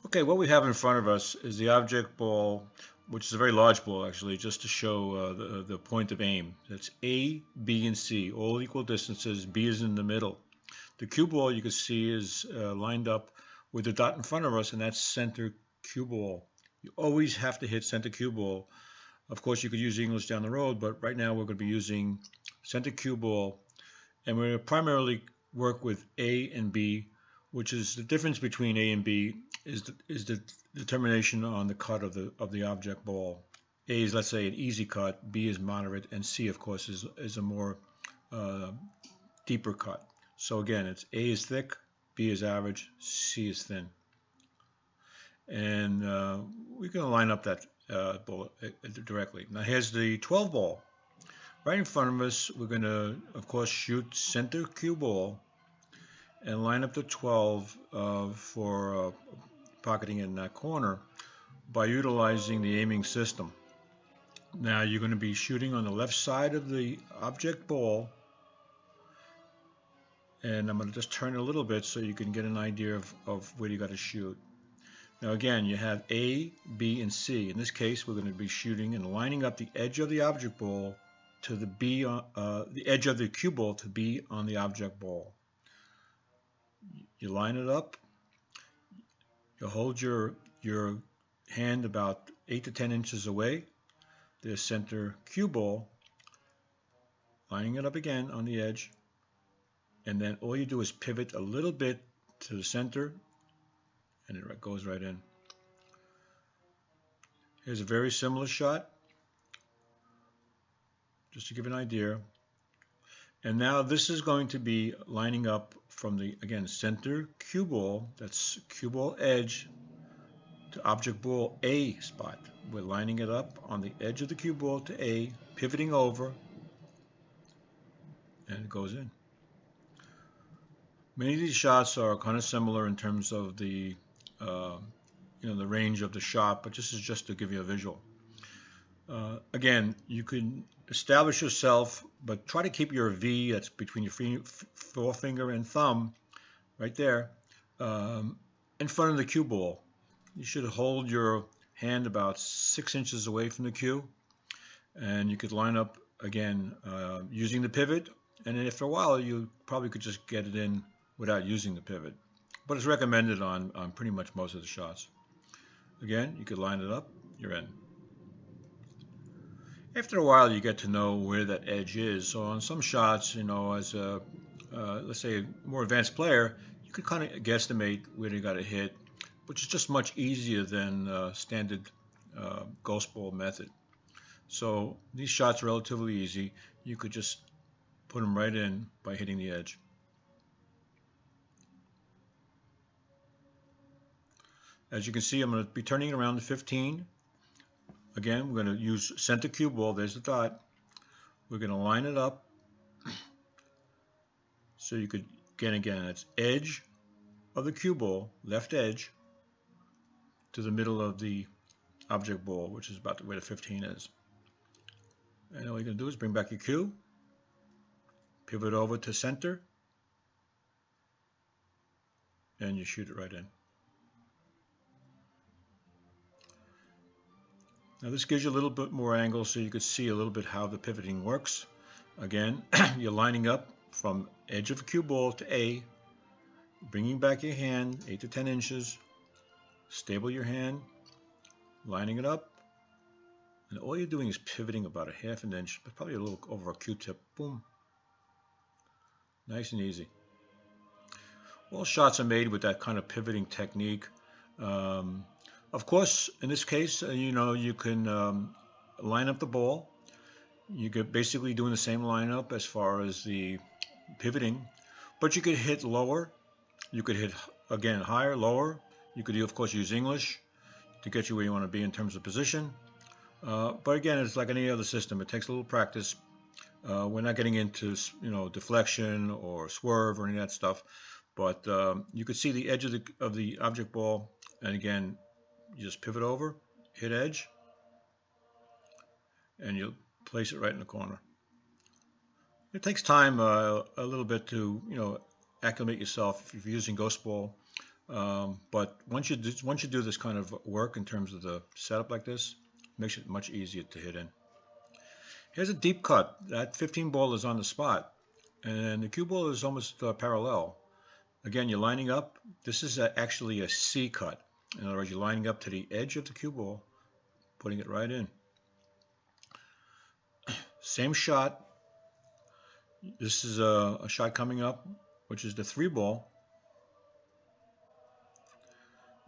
Okay, what we have in front of us is the object ball, which is a very large ball actually, just to show the point of aim. That's A, B, and C, all equal distances. B is in the middle. The cue ball you can see is lined up with the dot in front of us, and that's center cue ball. You always have to hit center cue ball. Of course, you could use English down the road, but right now we're going to be using center cue ball, and we're going to primarily work with A and B, which is the difference between A and B is the determination on the cut of the object ball. A is, let's say, an easy cut, B is moderate, and C, of course, is a more deeper cut. So again, it's A is thick, B is average, C is thin. And we're going to line up that ball directly. Now here's the 12 ball. Right in front of us, we're going to, of course, shoot center cue ball and line up the 12 for pocketing in that corner by utilizing the aiming system. Now you're going to be shooting on the left side of the object ball, and I'm going to just turn it a little bit so you can get an idea of where you got to shoot. Now again, you have A, B, and C. In this case, we're going to be shooting and lining up the edge of the object ball to the B, the edge of the cue ball to be on the object ball. You line it up. You hold your hand about 8 to 10 inches away. The center cue ball, lining it up again on the edge, and then all you do is pivot a little bit to the center, and it goes right in. Here's a very similar shot, just to give an idea. And now this is going to be lining up from the, again, center cue ball, that's cue ball edge, to object ball A spot. We're lining it up on the edge of the cue ball to A, pivoting over, and it goes in. Many of these shots are kind of similar in terms of the the range of the shot, but this is just to give you a visual. Again, you can establish yourself, but try to keep your V, that's between your forefinger and thumb, right there, in front of the cue ball. You should hold your hand about 6 inches away from the cue, and you could line up again using the pivot, and after a while you probably could just get it in without using the pivot. But it's recommended on pretty much most of the shots. Again, you could line it up, you're in. After a while, you get to know where that edge is. So on some shots, as a, let's say, a more advanced player, you could kind of guesstimate where you got to hit, which is just much easier than standard ghost ball method. So these shots are relatively easy. You could just put them right in by hitting the edge. As you can see, I'm going to be turning it around to 15. Again, we're going to use center cue ball. There's the dot. We're going to line it up. So you could, again, it's edge of the cue ball, left edge, to the middle of the object ball, which is about where the 15 is. And all you're going to do is bring back your cue, pivot over to center, and you shoot it right in. Now this gives you a little bit more angle so you could see a little bit how the pivoting works. Again, you're lining up from edge of cue ball to A, bringing back your hand 8 to 10 inches, stable your hand, lining it up, and all you're doing is pivoting about a half an inch, but probably a little over a Q-tip. Boom. Nice and easy. All shots are made with that kind of pivoting technique. Of course, in this case, you can line up the ball. You could basically doing the same lineup as far as the pivoting, but you could hit lower. You could hit, again, higher, lower. You could, of course, use English to get you where you want to be in terms of position. But again, it's like any other system. It takes a little practice. We're not getting into, deflection or swerve or any of that stuff. But you could see the edge of the object ball, and again, you just pivot over, hit edge, and you'll place it right in the corner. It takes time a little bit to acclimate yourself if you're using ghost ball. But once you do this kind of work in terms of the setup like this, it makes it much easier to hit in. Here's a deep cut. That 15 ball is on the spot, and the cue ball is almost parallel. Again, you're lining up. This is actually a C cut. In other words, you're lining up to the edge of the cue ball, putting it right in. Same shot. This is a shot coming up, which is the 3 ball.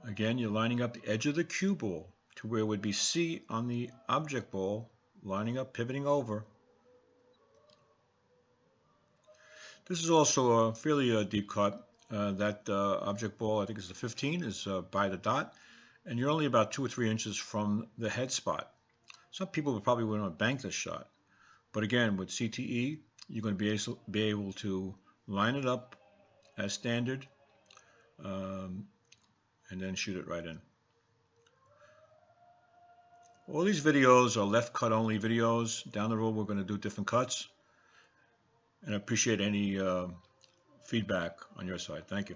Again, you're lining up the edge of the cue ball to where it would be C on the object ball, lining up, pivoting over. This is also a fairly deep cut. That object ball, I think is the 15, is by the dot, and you're only about 2 or 3 inches from the head spot. Some people would probably want to bank this shot, but again, with CTE, you're going to be able to line it up as standard, and then shoot it right in. All these videos are left cut only videos. Down the road, we're going to do different cuts, and I appreciate any feedback on your side. Thank you.